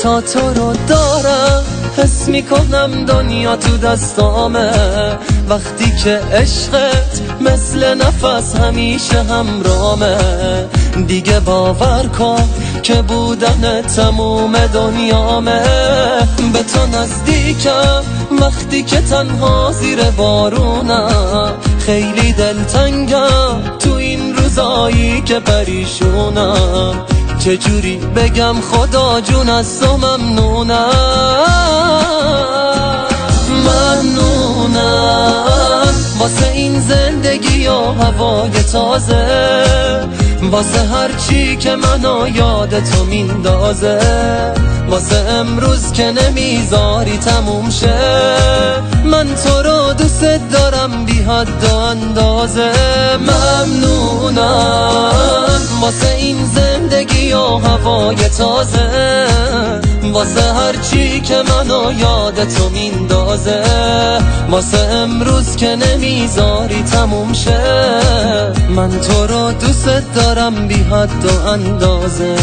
تا تو رو دارم حس میکنم دنیا تو دستامه، وقتی که عشقت مثل نفس همیشه همرامه. دیگه باور کن که بودن تموم دنیامه. به تو نزدیکم وقتی که تنها زیر بارونم، خیلی دلتنگم تو این روزایی که پریشونم. چجوری بگم خدا جون از تو ممنونم، ممنونم واسه این زندگی و هوای تازه، واسه هر چی که منو یاد تو میندازه، واسه امروز که نمیذاری تموم شه. من تو رو دوست دارم بی حد و اندازه، ممنونم واسه این زندگی و هوای تازه، واسه هر چی که منو یاد تو میندازه، واسه امروز که نمیذاری تموم شه. من تو رو دوست دارم بی حد و اندازه.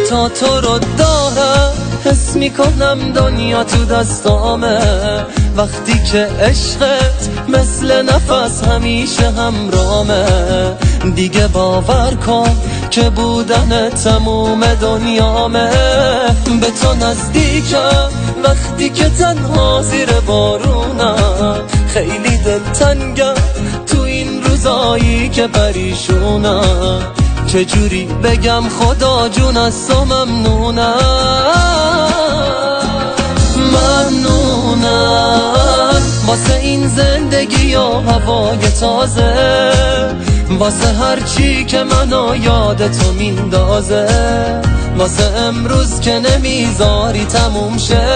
تا تو رو دارم حس میکنم دنیا تو دستامه، وقتی که عشقت مثل نفس همیشه همرامه. دیگه باور کن که بودن تموم دنیامه. به تو نزدیکم وقتی که تنها زیر بارونم، خیلی دلتنگم تو این روزایی که پریشونم. چجوری بگم خدا جون از تو ممنونم، ممنونم واسه این زندگی و هوای تازه، واسه هر چی که منو یاد تو میندازه، واسه امروز که نمیذاری تموم شه.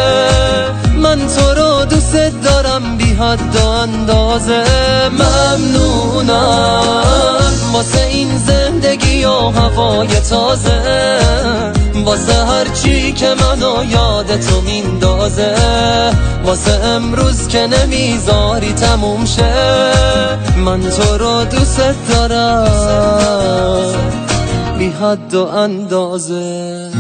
من تو رو دوست دارم بی حد و اندازه، ممنونم واسه این زندگی و هوای تازه، واسه هر چی که منو یاد تو میندازه، واسه امروز که نمیذاری تموم شه. من تو رو دوست دارم بی حد و اندازه.